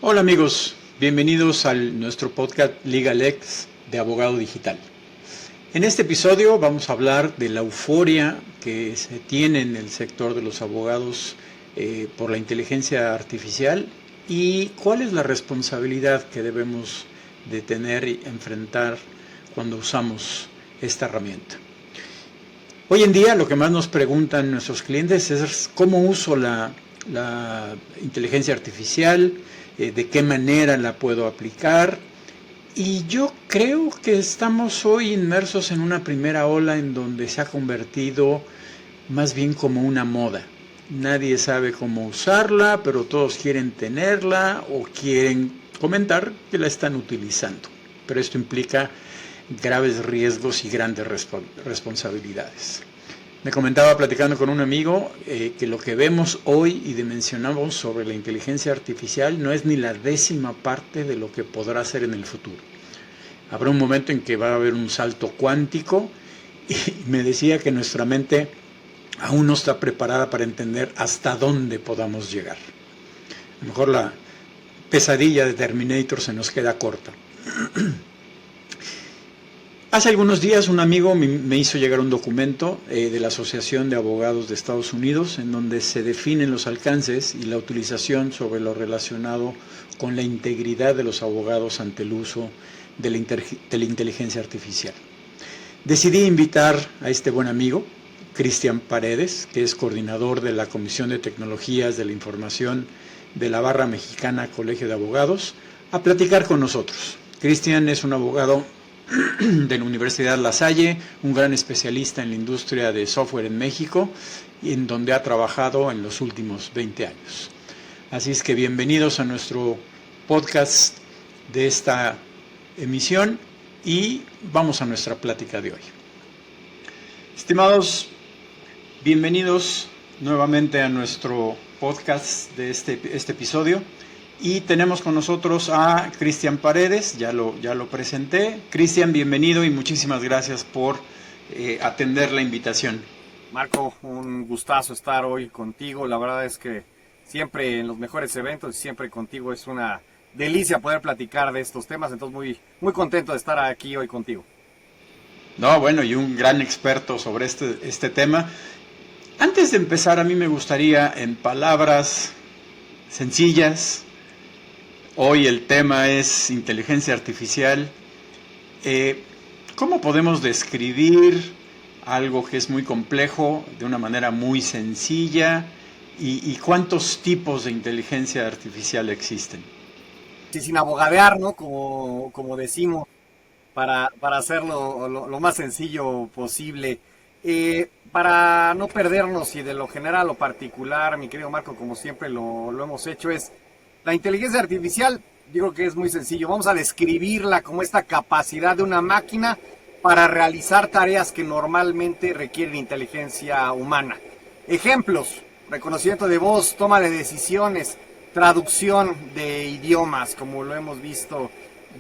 Hola amigos, bienvenidos a nuestro podcast LegalX de Abogado Digital. En este episodio vamos a hablar de la euforia que se tiene en el sector de los abogados por la inteligencia artificial y cuál es la responsabilidad que debemos de tener y enfrentar cuando usamos esta herramienta. Hoy en día lo que más nos preguntan nuestros clientes es cómo uso la inteligencia artificial, de qué manera la puedo aplicar. Y yo creo que estamos hoy inmersos en una primera ola en donde se ha convertido más bien como una moda. Nadie sabe cómo usarla, pero todos quieren tenerla o quieren comentar que la están utilizando. Pero esto implica graves riesgos y grandes responsabilidades. Me comentaba platicando con un amigo que lo que vemos hoy y dimensionamos sobre la inteligencia artificial no es ni la 10ª parte de lo que podrá ser en el futuro. Habrá un momento en que va a haber un salto cuántico y me decía que nuestra mente aún no está preparada para entender hasta dónde podamos llegar. A lo mejor la pesadilla de Terminator se nos queda corta. Hace algunos días un amigo me hizo llegar un documento de la Asociación de Abogados de Estados Unidos en donde se definen los alcances y la utilización sobre lo relacionado con la integridad de los abogados ante el uso de la inteligencia artificial. Decidí invitar a este buen amigo, Cristian Paredes, que es coordinador de la Comisión de Tecnologías de la Información de la Barra Mexicana Colegio de Abogados, a platicar con nosotros. Cristian es un abogado de la Universidad La Salle, un gran especialista en la industria de software en México, y en donde ha trabajado en los últimos 20 años. Así es que bienvenidos a nuestro podcast de esta emisión y vamos a nuestra plática de hoy. Estimados, bienvenidos nuevamente a nuestro podcast de este episodio. Y tenemos con nosotros a Cristian Paredes, ya lo presenté. Cristian, bienvenido y muchísimas gracias por atender la invitación. Marco, un gustazo estar hoy contigo. La verdad es que siempre en los mejores eventos y siempre contigo es una delicia poder platicar de estos temas. Entonces muy contento de estar aquí hoy contigo. No, bueno, y un gran experto sobre este tema. Antes de empezar, a mí me gustaría en palabras sencillas. Hoy el tema es inteligencia artificial. ¿Cómo podemos describir algo que es muy complejo de una manera muy sencilla? ¿Y cuántos tipos de inteligencia artificial existen? Sí, sin abogadear, ¿no? Como decimos, para hacerlo lo más sencillo posible. Para no perdernos y de lo general a lo particular, mi querido Marco, como siempre lo hemos hecho, es la inteligencia artificial. Digo que es muy sencillo. Vamos a describirla como esta capacidad de una máquina para realizar tareas que normalmente requieren inteligencia humana. Ejemplos: reconocimiento de voz, toma de decisiones, traducción de idiomas, como lo hemos visto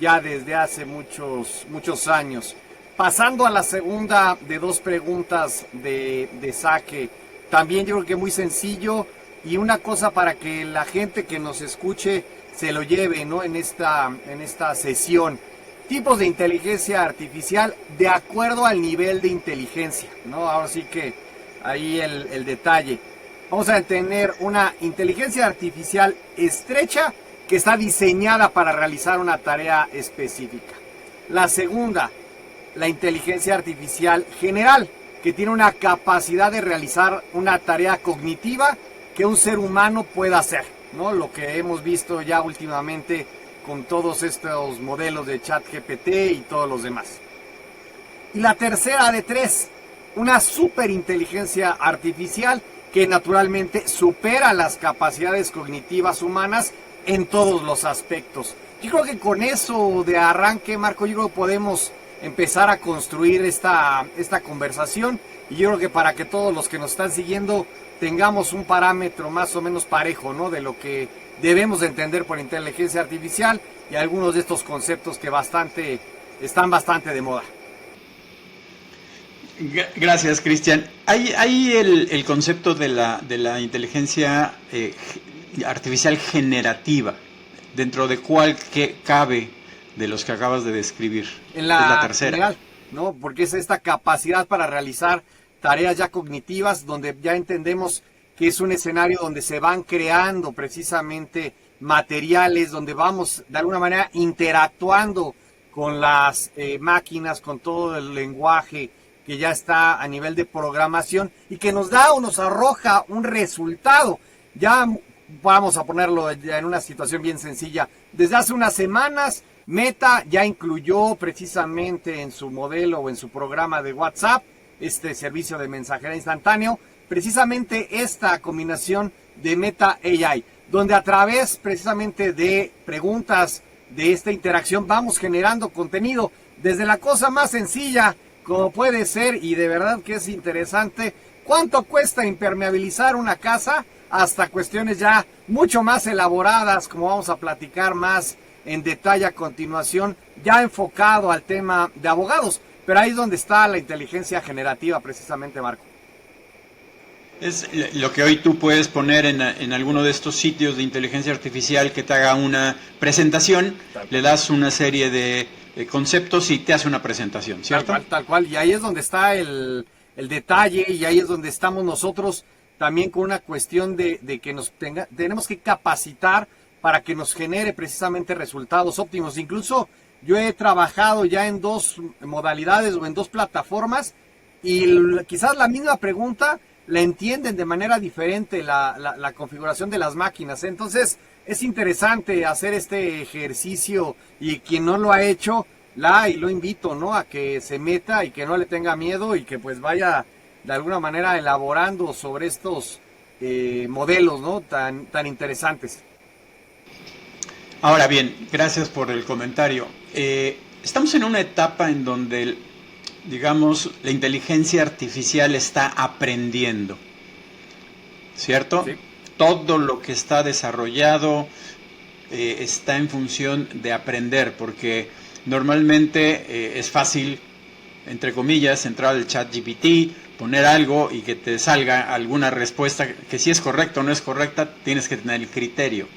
ya desde hace muchos años. Pasando a la segunda de dos preguntas de saque, también yo creo que muy sencillo. Y una cosa para que la gente que nos escuche se lo lleve, ¿no? en esta sesión. Tipos de inteligencia artificial de acuerdo al nivel de inteligencia, ¿no? Ahora sí que ahí el detalle. Vamos a tener una inteligencia artificial estrecha que está diseñada para realizar una tarea específica. La segunda, la inteligencia artificial general, que tiene una capacidad de realizar una tarea cognitiva que un ser humano pueda hacer, ¿no? Lo que hemos visto ya últimamente con todos estos modelos de ChatGPT y todos los demás. Y la tercera de tres, una superinteligencia artificial que naturalmente supera las capacidades cognitivas humanas en todos los aspectos. Yo creo que con eso de arranque, Marco, yo creo que podemos empezar a construir esta conversación, y yo creo que para que todos los que nos están siguiendo tengamos un parámetro más o menos parejo, ¿no? De lo que debemos de entender por inteligencia artificial y algunos de estos conceptos que están bastante de moda. Gracias, Cristian. Hay el concepto de la inteligencia artificial generativa. ¿dentro de cuál que cabe de los que acabas de describir? En Es la la tercera. general, ¿no? Porque es esta capacidad para realizar tareas ya cognitivas, donde ya entendemos que es un escenario donde se van creando precisamente materiales, donde vamos de alguna manera interactuando con las máquinas, con todo el lenguaje que ya está a nivel de programación y que nos da o nos arroja un resultado. Ya vamos a ponerlo ya en una situación bien sencilla. Desde hace unas semanas, Meta ya incluyó precisamente en su modelo o en su programa de WhatsApp, este servicio de mensajería instantáneo, precisamente esta combinación de Meta AI, donde a través precisamente de preguntas de esta interacción vamos generando contenido desde la cosa más sencilla como puede ser, y de verdad que es interesante, cuánto cuesta impermeabilizar una casa, hasta cuestiones ya mucho más elaboradas, como vamos a platicar más en detalle a continuación, ya enfocado al tema de abogados. Pero ahí es donde está la inteligencia generativa precisamente, Marco. Es lo que hoy tú puedes poner en alguno de estos sitios de inteligencia artificial que te haga una presentación, le das una serie de conceptos y te hace una presentación, ¿cierto? Tal cual. Y ahí es donde está el detalle, y ahí es donde estamos nosotros también con una cuestión de que tenemos que capacitar para que nos genere precisamente resultados óptimos. Incluso yo he trabajado ya en 2 modalidades o en 2 plataformas, y quizás la misma pregunta la entienden de manera diferente la configuración de las máquinas. Entonces es interesante hacer este ejercicio, y quien no lo ha hecho, y lo invito, ¿no?, a que se meta y que no le tenga miedo, y que pues vaya de alguna manera elaborando sobre estos modelos, ¿no?, tan interesantes. Ahora bien, gracias por el comentario. Estamos en una etapa en donde, digamos, la inteligencia artificial está aprendiendo, ¿cierto? Sí. Todo lo que está desarrollado está en función de aprender, porque normalmente es fácil, entre comillas, entrar al chat GPT, poner algo y que te salga alguna respuesta que si es correcta o no es correcta, tienes que tener el criterio.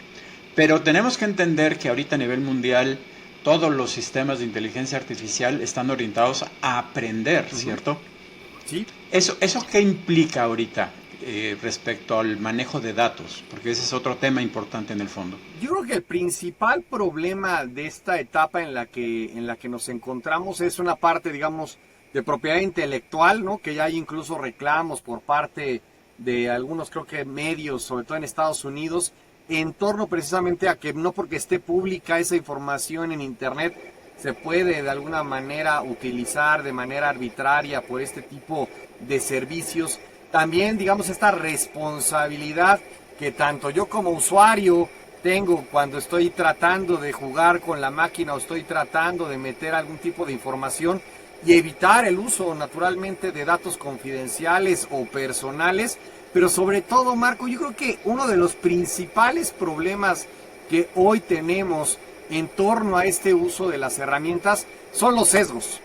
Pero tenemos que entender que ahorita a nivel mundial todos los sistemas de inteligencia artificial están orientados a aprender, ¿cierto? Sí. ¿Eso qué implica ahorita respecto al manejo de datos? Porque ese es otro tema importante en el fondo. Yo creo que el principal problema de esta etapa en la que nos encontramos es una parte, digamos, de propiedad intelectual, ¿no? Que ya hay incluso reclamos por parte de algunos, creo que medios, sobre todo en Estados Unidos, en torno precisamente a que no porque esté pública esa información en Internet se puede de alguna manera utilizar de manera arbitraria por este tipo de servicios. También, digamos, esta responsabilidad que tanto yo como usuario tengo cuando estoy tratando de jugar con la máquina o estoy tratando de meter algún tipo de información, y evitar el uso naturalmente de datos confidenciales o personales. Pero sobre todo, Marco, yo creo que uno de los principales problemas que hoy tenemos en torno a este uso de las herramientas son los sesgos.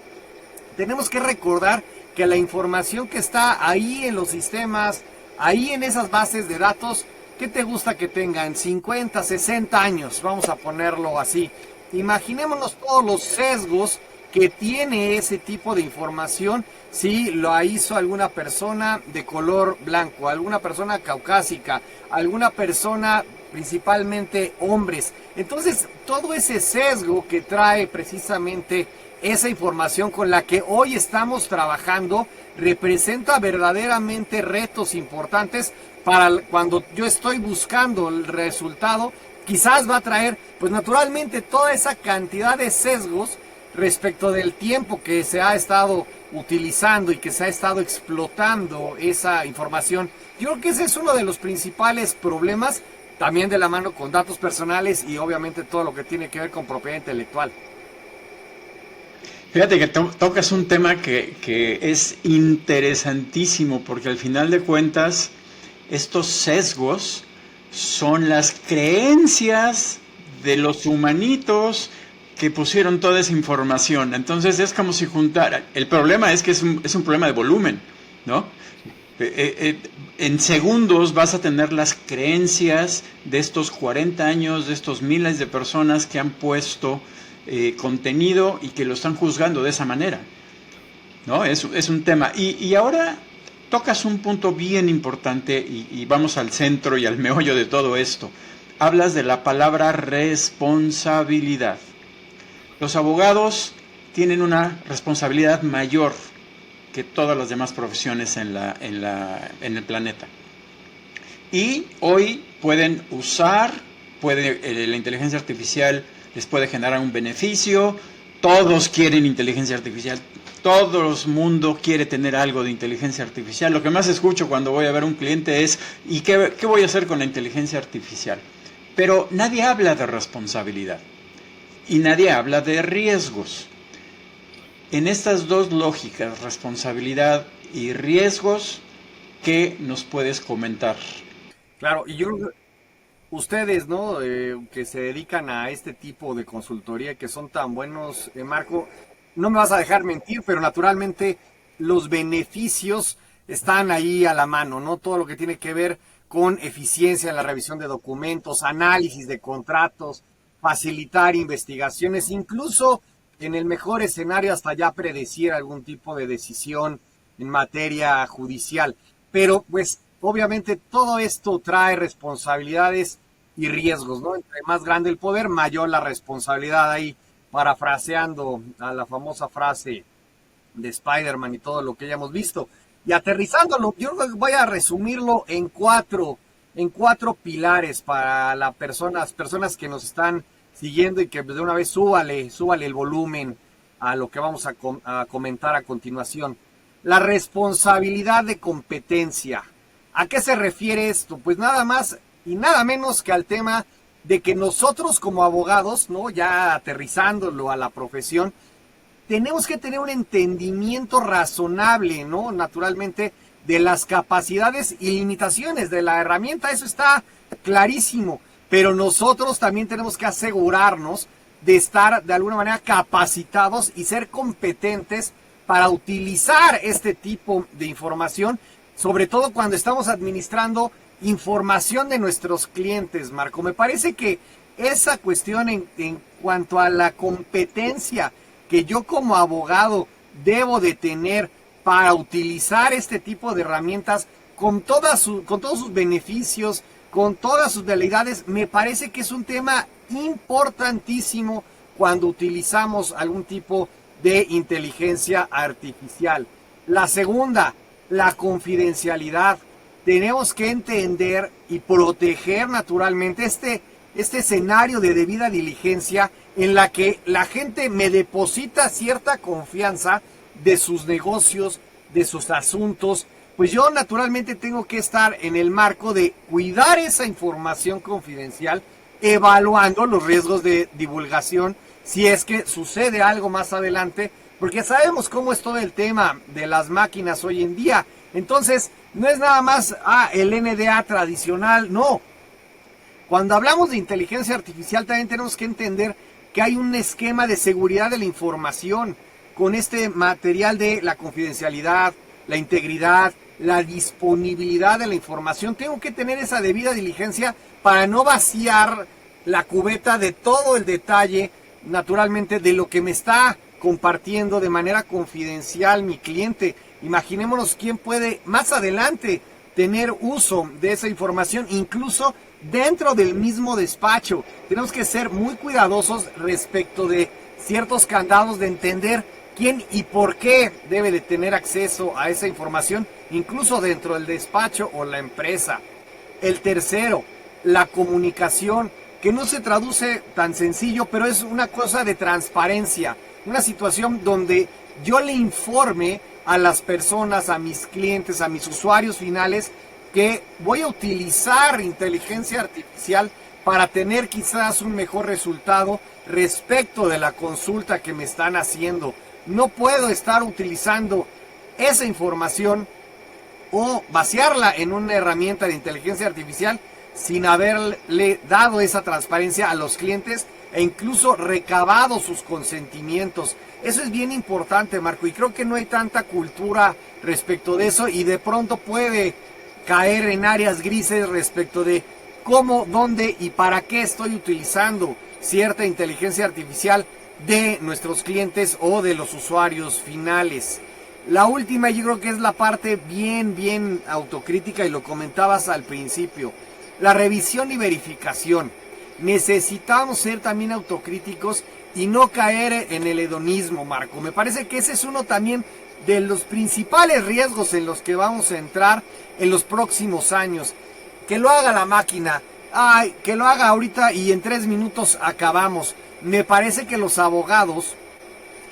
Tenemos que recordar que la información que está ahí en los sistemas, ahí en esas bases de datos, ¿qué te gusta que tengan? 50, 60 años, vamos a ponerlo así. Imaginémonos todos los sesgos que tiene ese tipo de información, si lo hizo alguna persona de color blanco, alguna persona caucásica, alguna persona, principalmente hombres. Entonces, todo ese sesgo que trae precisamente esa información con la que hoy estamos trabajando representa verdaderamente retos importantes para cuando yo estoy buscando el resultado. Quizás va a traer, pues naturalmente, toda esa cantidad de sesgos respecto del tiempo que se ha estado utilizando y que se ha estado explotando esa información. Yo creo que ese es uno de los principales problemas, también de la mano con datos personales y obviamente todo lo que tiene que ver con propiedad intelectual. Fíjate que tocas un tema que es interesantísimo, porque al final de cuentas estos sesgos son las creencias de los humanitos que pusieron toda esa información. Entonces es como si juntara. El problema es que es un problema de volumen, ¿no? En segundos vas a tener las creencias de estos 40 años, de estos miles de personas que han puesto contenido y que lo están juzgando de esa manera, ¿no? Es un tema. Y ahora tocas un punto bien importante y vamos al centro y al meollo de todo esto. Hablas de la palabra responsabilidad. Los abogados tienen una responsabilidad mayor que todas las demás profesiones en el planeta. Y hoy pueden usar, la inteligencia artificial les puede generar un beneficio, todos quieren inteligencia artificial, todo el mundo quiere tener algo de inteligencia artificial. Lo que más escucho cuando voy a ver a un cliente es, ¿y qué voy a hacer con la inteligencia artificial? Pero nadie habla de responsabilidad y nadie habla de riesgos. En estas dos lógicas, responsabilidad y riesgos, ¿qué nos puedes comentar? Claro, y yo ustedes, ¿no? Que se dedican a este tipo de consultoría, que son tan buenos, Marco, no me vas a dejar mentir, pero naturalmente los beneficios están ahí a la mano, ¿no? Todo lo que tiene que ver con eficiencia en la revisión de documentos, análisis de contratos, facilitar investigaciones, incluso en el mejor escenario hasta ya predecir algún tipo de decisión en materia judicial. Pero pues obviamente todo esto trae responsabilidades y riesgos, ¿no? Entre más grande el poder, mayor la responsabilidad. Ahí parafraseando a la famosa frase de Spider-Man y todo lo que ya hemos visto. Y aterrizándolo, yo voy a resumirlo en cuatro pilares para las personas que nos están siguiendo y que de una vez súbale el volumen a lo que vamos a comentar a continuación. La responsabilidad de competencia. ¿A qué se refiere esto? Pues nada más y nada menos que al tema de que nosotros como abogados, ¿no? Ya aterrizándolo a la profesión, tenemos que tener un entendimiento razonable, ¿no? Naturalmente, de las capacidades y limitaciones de la herramienta, eso está clarísimo. Pero nosotros también tenemos que asegurarnos de estar de alguna manera capacitados y ser competentes para utilizar este tipo de información, sobre todo cuando estamos administrando información de nuestros clientes, Marco. Me parece que esa cuestión en cuanto a la competencia que yo como abogado debo de tener para utilizar este tipo de herramientas con todos sus beneficios, con todas sus veleidades, me parece que es un tema importantísimo cuando utilizamos algún tipo de inteligencia artificial. La segunda, la confidencialidad. Tenemos que entender y proteger naturalmente este escenario de debida diligencia en la que la gente me deposita cierta confianza de sus negocios, de sus asuntos. Pues yo naturalmente tengo que estar en el marco de cuidar esa información confidencial, evaluando los riesgos de divulgación si es que sucede algo más adelante, porque sabemos cómo es todo el tema de las máquinas hoy en día. Entonces, no es nada más el NDA tradicional, no. Cuando hablamos de inteligencia artificial también tenemos que entender que hay un esquema de seguridad de la información con este material de la confidencialidad, la integridad, la disponibilidad de la información. Tengo que tener esa debida diligencia para no vaciar la cubeta de todo el detalle, naturalmente, de lo que me está compartiendo de manera confidencial mi cliente. Imaginémonos quién puede más adelante tener uso de esa información, incluso dentro del mismo despacho. Tenemos que ser muy cuidadosos respecto de ciertos candados, de entender quién y por qué debe de tener acceso a esa información, incluso dentro del despacho o la empresa. El tercero, la comunicación, que no se traduce tan sencillo, pero es una cosa de transparencia, una situación donde yo le informe a las personas, a mis clientes, a mis usuarios finales, que voy a utilizar inteligencia artificial para tener quizás un mejor resultado respecto de la consulta que me están haciendo. No puedo estar utilizando esa información o vaciarla en una herramienta de inteligencia artificial sin haberle dado esa transparencia a los clientes e incluso recabado sus consentimientos. Eso es bien importante, Marco, y creo que no hay tanta cultura respecto de eso y de pronto puede caer en áreas grises respecto de cómo, dónde y para qué estoy utilizando cierta inteligencia artificial de nuestros clientes o de los usuarios finales. La última yo creo que es la parte bien autocrítica y lo comentabas al principio. La revisión y verificación. Necesitamos ser también autocríticos y no caer en el hedonismo, Marco. Me parece que ese es uno también de los principales riesgos en los que vamos a entrar en los próximos años. Que lo haga la máquina, que lo haga ahorita y en 3 minutos acabamos. Me parece que los abogados,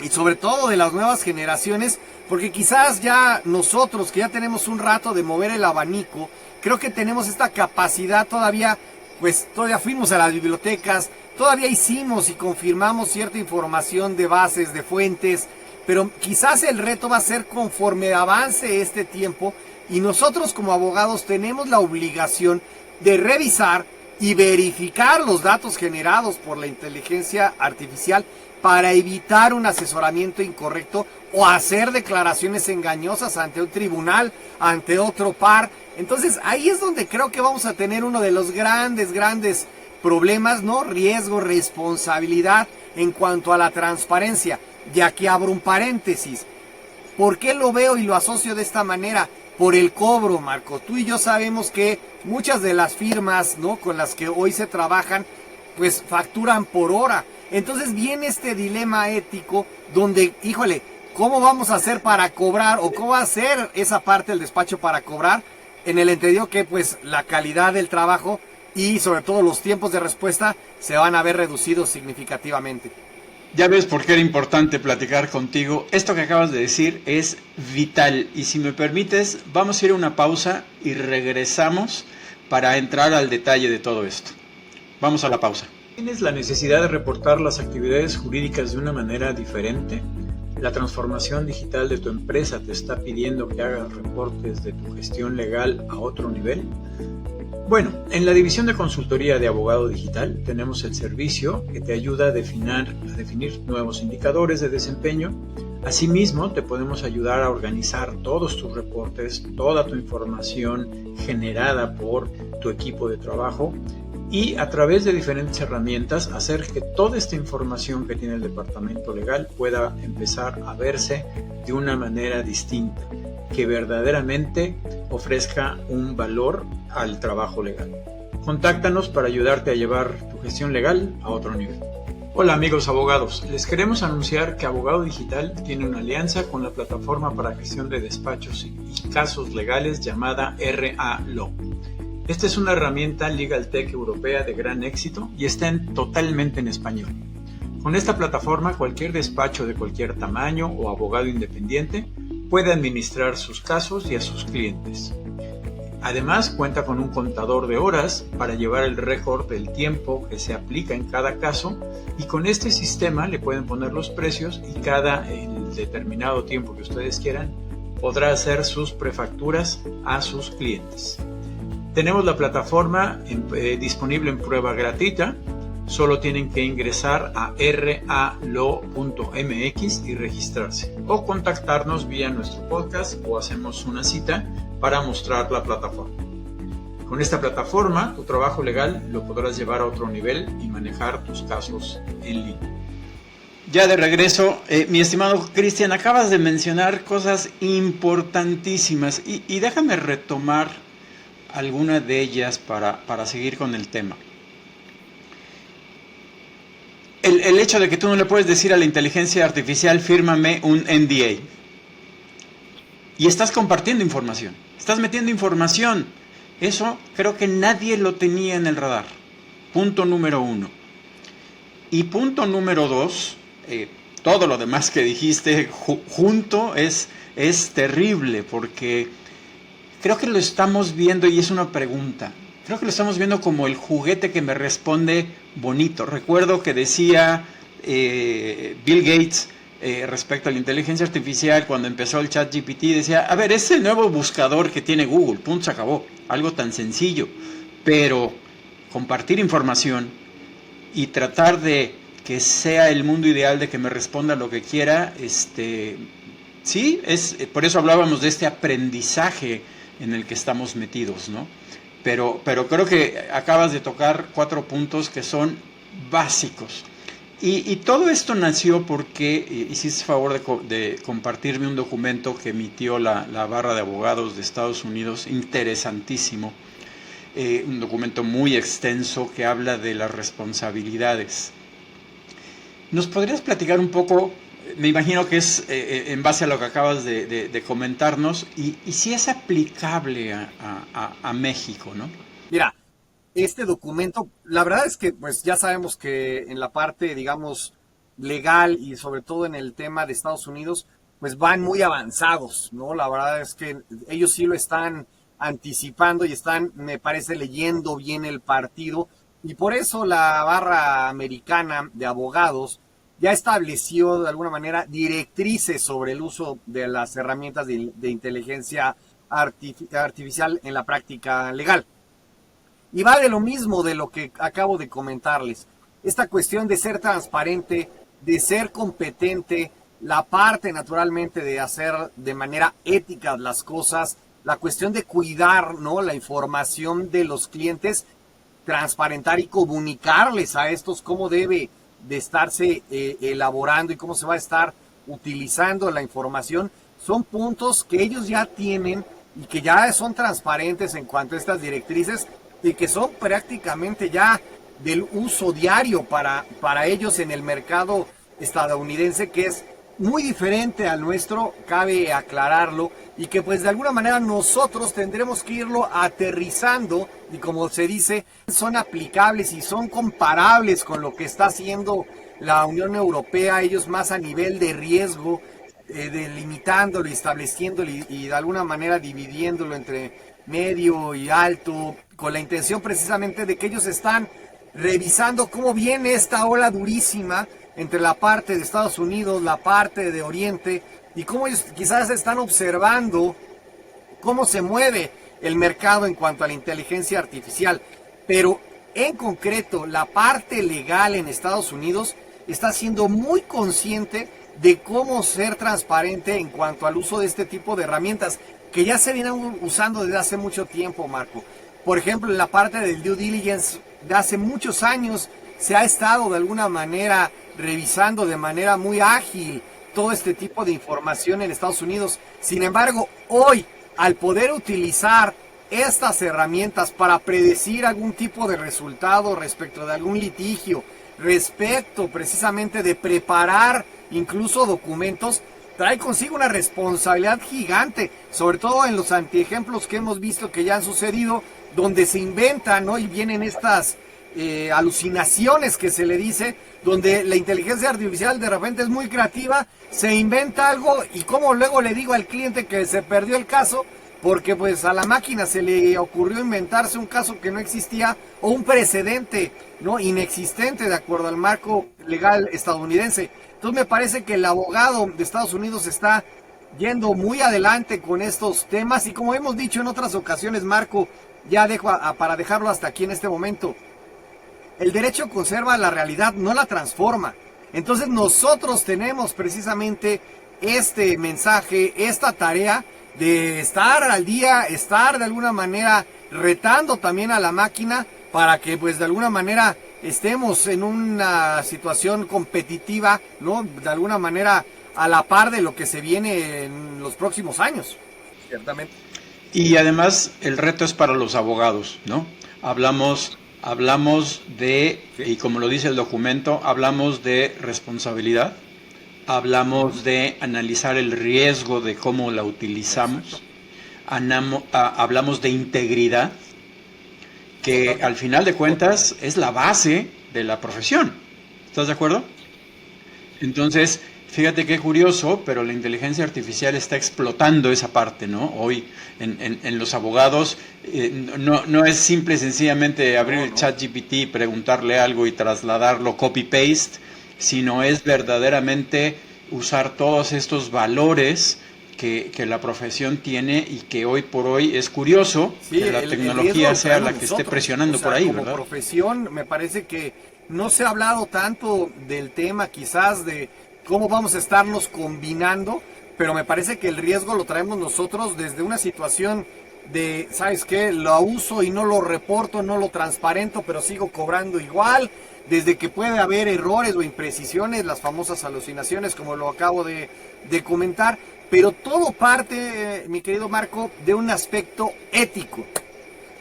y sobre todo de las nuevas generaciones, porque quizás ya nosotros que ya tenemos un rato de mover el abanico, creo que tenemos esta capacidad todavía, pues todavía fuimos a las bibliotecas, todavía hicimos y confirmamos cierta información de bases, de fuentes, pero quizás el reto va a ser conforme avance este tiempo y nosotros como abogados tenemos la obligación de revisar y verificar los datos generados por la inteligencia artificial para evitar un asesoramiento incorrecto o hacer declaraciones engañosas ante un tribunal, ante otro par. Entonces ahí es donde creo que vamos a tener uno de los grandes problemas, ¿no? Riesgo, responsabilidad en cuanto a la transparencia. Y aquí abro un paréntesis. ¿Por qué lo veo y lo asocio de esta manera? Por el cobro, Marco. Tú y yo sabemos que muchas de las firmas, ¿no?, con las que hoy se trabajan, pues facturan por hora. Entonces viene este dilema ético donde, híjole, ¿cómo vamos a hacer para cobrar? ¿O cómo va a ser esa parte del despacho para cobrar? En el entendido que pues la calidad del trabajo y sobre todo los tiempos de respuesta se van a ver reducidos significativamente. Ya ves por qué era importante platicar contigo. Esto que acabas de decir es vital. Y si me permites, vamos a ir a una pausa y regresamos para entrar al detalle de todo esto. Vamos a la pausa. ¿Tienes la necesidad de reportar las actividades jurídicas de una manera diferente? ¿La transformación digital de tu empresa te está pidiendo que hagas reportes de tu gestión legal a otro nivel? Bueno, en la división de consultoría de Abogado Digital tenemos el servicio que te ayuda a definir nuevos indicadores de desempeño. Asimismo, te podemos ayudar a organizar todos tus reportes, toda tu información generada por tu equipo de trabajo y a través de diferentes herramientas hacer que toda esta información que tiene el departamento legal pueda empezar a verse de una manera distinta, que verdaderamente ofrezca un valor al trabajo legal. Contáctanos para ayudarte a llevar tu gestión legal a otro nivel. Hola amigos abogados, les queremos anunciar que Abogado Digital tiene una alianza con la plataforma para gestión de despachos y casos legales llamada RA Law. Esta es una herramienta Legal Tech europea de gran éxito y está totalmente en español. Con esta plataforma cualquier despacho de cualquier tamaño o abogado independiente puede administrar sus casos y a sus clientes. Además, cuenta con un contador de horas para llevar el récord del tiempo que se aplica en cada caso y con este sistema le pueden poner los precios y cada determinado tiempo que ustedes quieran podrá hacer sus prefacturas a sus clientes. Tenemos la plataforma disponible en prueba gratuita. Solo tienen que ingresar a ralo.mx y registrarse o contactarnos vía nuestro podcast o hacemos una cita para mostrar la plataforma. Con esta plataforma, tu trabajo legal lo podrás llevar a otro nivel y manejar tus casos en línea. Ya de regreso, mi estimado Cristian, acabas de mencionar cosas importantísimas y déjame retomar alguna de ellas para seguir con el tema. El hecho de que tú no le puedes decir a la inteligencia artificial, fírmame un NDA. Y estás compartiendo información, estás metiendo información. Eso creo que nadie lo tenía en el radar. Punto número 1. Y punto número 2, todo lo demás que dijiste junto es terrible porque creo que lo estamos viendo y es una pregunta. Creo que lo estamos viendo como el juguete que me responde bonito. Recuerdo que decía Bill Gates respecto a la inteligencia artificial cuando empezó el ChatGPT, decía, a ver, es el nuevo buscador que tiene Google, punto, se acabó. Algo tan sencillo. Pero compartir información y tratar de que sea el mundo ideal, de que me responda lo que quiera, sí, por eso hablábamos de este aprendizaje en el que estamos metidos, ¿no? Pero creo que acabas de tocar 4 puntos que son básicos. Y todo esto nació porque hiciste favor de compartirme un documento que emitió la Barra de Abogados de Estados Unidos, interesantísimo, un documento muy extenso que habla de las responsabilidades. ¿Nos podrías platicar un poco? Me imagino que es en base a lo que acabas de comentarnos, y si es aplicable a México, ¿no? Mira, este documento, la verdad es que pues ya sabemos que en la parte, digamos, legal y sobre todo en el tema de Estados Unidos, pues van muy avanzados, ¿no? La verdad es que ellos sí lo están anticipando y están, me parece, leyendo bien el partido, y por eso la barra americana de abogados ya estableció de alguna manera directrices sobre el uso de las herramientas de inteligencia artificial en la práctica legal. Y va de lo mismo de lo que acabo de comentarles. Esta cuestión de ser transparente, de ser competente, la parte naturalmente de hacer de manera ética las cosas, la cuestión de cuidar, ¿no?, la información de los clientes, transparentar y comunicarles a estos cómo debe de estarse elaborando y cómo se va a estar utilizando la información, son puntos que ellos ya tienen y que ya son transparentes en cuanto a estas directrices y que son prácticamente ya del uso diario para ellos en el mercado estadounidense, que es muy diferente al nuestro, cabe aclararlo, y que pues de alguna manera nosotros tendremos que irlo aterrizando, y como se dice, son aplicables y son comparables con lo que está haciendo la Unión Europea, ellos más a nivel de riesgo, delimitándolo y estableciéndolo y de alguna manera dividiéndolo entre medio y alto, con la intención precisamente de que ellos están revisando cómo viene esta ola durísima entre la parte de Estados Unidos, la parte de Oriente, y cómo ellos quizás están observando cómo se mueve el mercado en cuanto a la inteligencia artificial. Pero en concreto, la parte legal en Estados Unidos está siendo muy consciente de cómo ser transparente en cuanto al uso de este tipo de herramientas que ya se vienen usando desde hace mucho tiempo, Marco. Por ejemplo, en la parte del due diligence, de hace muchos años se ha estado de alguna manera revisando de manera muy ágil todo este tipo de información en Estados Unidos. Sin embargo, hoy, al poder utilizar estas herramientas para predecir algún tipo de resultado respecto de algún litigio, respecto precisamente de preparar incluso documentos, trae consigo una responsabilidad gigante, sobre todo en los antiejemplos que hemos visto que ya han sucedido, donde se inventan, ¿no?, y vienen estas alucinaciones que se le dice, donde la inteligencia artificial de repente es muy creativa, se inventa algo y como luego le digo al cliente que se perdió el caso, porque pues a la máquina se le ocurrió inventarse un caso que no existía o un precedente, ¿no?, inexistente de acuerdo al marco legal estadounidense. Entonces me parece que el abogado de Estados Unidos está yendo muy adelante con estos temas y como hemos dicho en otras ocasiones, Marco, ya dejo para dejarlo hasta aquí en este momento. El derecho conserva la realidad, no la transforma. Entonces nosotros tenemos precisamente este mensaje, esta tarea de estar al día, estar de alguna manera retando también a la máquina para que pues de alguna manera estemos en una situación competitiva, ¿no?, de alguna manera a la par de lo que se viene en los próximos años, ciertamente. Y además el reto es para los abogados, ¿no? Hablamos de, y como lo dice el documento, hablamos de responsabilidad, hablamos de analizar el riesgo de cómo la utilizamos, hablamos de integridad, que al final de cuentas es la base de la profesión. ¿Estás de acuerdo? Entonces, fíjate qué curioso, pero la inteligencia artificial está explotando esa parte, ¿no? Hoy en los abogados no es simple y sencillamente abrir el ChatGPT y preguntarle algo y trasladarlo copy-paste, sino es verdaderamente usar todos estos valores que la profesión tiene y que hoy por hoy es curioso que la tecnología sea la que esté presionando por ahí, como ¿verdad? Como profesión me parece que no se ha hablado tanto del tema quizás de cómo vamos a estarnos combinando, pero me parece que el riesgo lo traemos nosotros desde una situación de, ¿sabes qué? Lo uso y no lo reporto, no lo transparento, pero sigo cobrando igual, desde que puede haber errores o imprecisiones, las famosas alucinaciones, como lo acabo de comentar, pero todo parte, mi querido Marco, de un aspecto ético.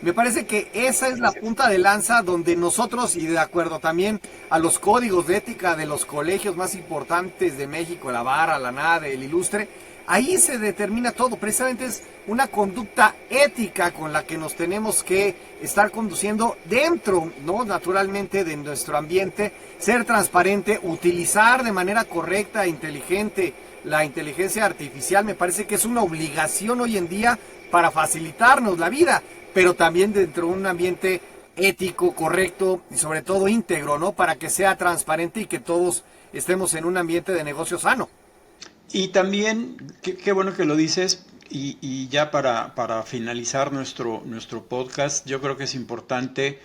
Me parece que esa es la punta de lanza donde nosotros, y de acuerdo también a los códigos de ética de los colegios más importantes de México, la Vara, la NADE, el Ilustre, ahí se determina todo. Precisamente es una conducta ética con la que nos tenemos que estar conduciendo dentro, ¿no? Naturalmente, de nuestro ambiente, ser transparente, utilizar de manera correcta e inteligente la inteligencia artificial. Me parece que es una obligación hoy en día para facilitarnos la vida, pero también dentro de un ambiente ético, correcto y sobre todo íntegro, ¿no? Para que sea transparente y que todos estemos en un ambiente de negocio sano. Y también, qué bueno que lo dices, y ya para finalizar nuestro podcast, yo creo que es importante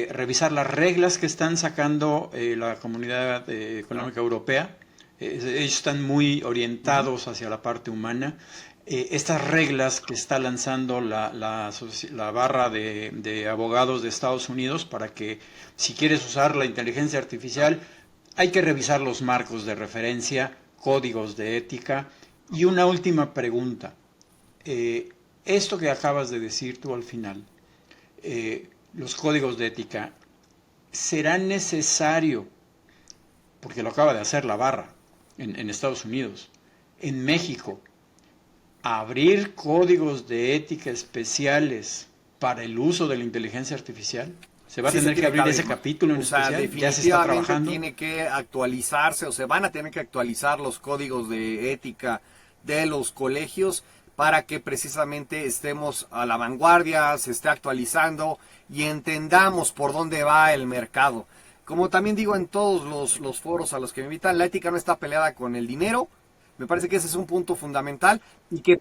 revisar las reglas que están sacando la Comunidad Económica Europea. Ellos están muy orientados hacia la parte humana. Estas reglas que está lanzando la barra de abogados de Estados Unidos para que si quieres usar la inteligencia artificial hay que revisar los marcos de referencia, códigos de ética. Y una última pregunta. Esto que acabas de decir tú al final, los códigos de ética, ¿será necesario, porque lo acaba de hacer la barra en Estados Unidos, en México, abrir códigos de ética especiales para el uso de la inteligencia artificial? ¿Se va a tener que abrir ese capítulo en especial? ¿Ya se está trabajando? Tiene que actualizarse o se van a tener que actualizar los códigos de ética de los colegios para que precisamente estemos a la vanguardia, se esté actualizando y entendamos por dónde va el mercado. Como también digo en todos los foros a los que me invitan, la ética no está peleada con el dinero. Me parece que ese es un punto fundamental y que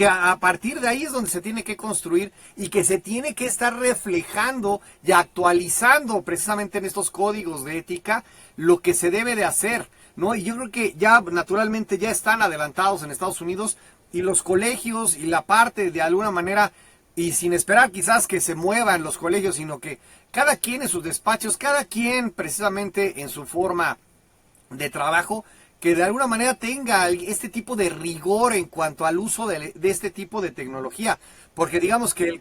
a partir de ahí es donde se tiene que construir y que se tiene que estar reflejando y actualizando precisamente en estos códigos de ética lo que se debe de hacer, ¿no? Y yo creo que ya naturalmente ya están adelantados en Estados Unidos y los colegios y la parte de alguna manera, y sin esperar quizás que se muevan los colegios, sino que cada quien en sus despachos, cada quien precisamente en su forma de trabajo, que de alguna manera tenga este tipo de rigor en cuanto al uso de este tipo de tecnología. Porque digamos que el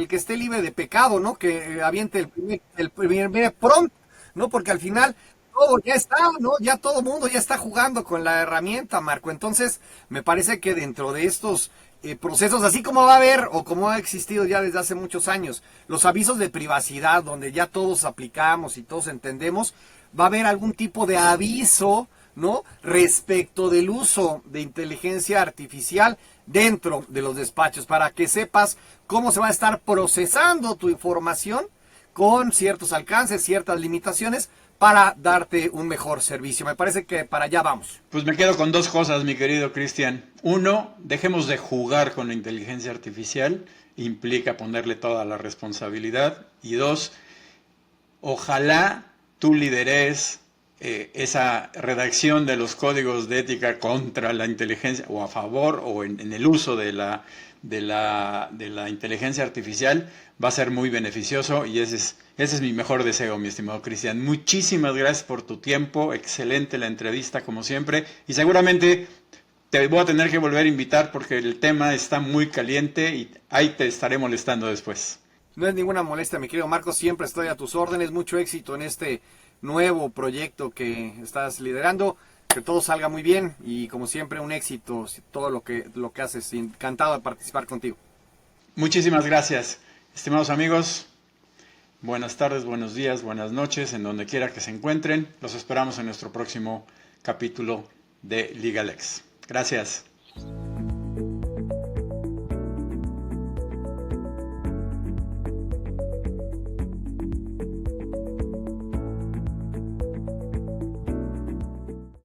que esté libre de pecado, ¿no? Que aviente el primer prompt, ¿no? Porque al final todo ya está, ¿no? Ya todo el mundo ya está jugando con la herramienta, Marco. Entonces, me parece que dentro de estos procesos, así como va a haber o como ha existido ya desde hace muchos años, los avisos de privacidad, donde ya todos aplicamos y todos entendemos, va a haber algún tipo de aviso, ¿no? Respecto del uso de inteligencia artificial dentro de los despachos, para que sepas cómo se va a estar procesando tu información con ciertos alcances, ciertas limitaciones, para darte un mejor servicio. Me parece que para allá vamos. Pues me quedo con dos cosas, mi querido Cristian. Uno, dejemos de jugar con la inteligencia artificial, implica ponerle toda la responsabilidad. Y dos, ojalá tú lideres esa redacción de los códigos de ética contra la inteligencia, o a favor, o en el uso de la inteligencia artificial. Va a ser muy beneficioso y ese es mi mejor deseo, mi estimado Cristian. Muchísimas gracias por tu tiempo, excelente la entrevista como siempre, y seguramente te voy a tener que volver a invitar porque el tema está muy caliente y ahí te estaré molestando después. No es ninguna molestia, mi querido Marco, siempre estoy a tus órdenes. Mucho éxito en este nuevo proyecto que estás liderando, que todo salga muy bien y como siempre un éxito todo lo que haces. Encantado de participar contigo. Muchísimas gracias, estimados amigos. Buenas tardes, buenos días, buenas noches, en donde quiera que se encuentren. Los esperamos en nuestro próximo capítulo de LegalX. Gracias.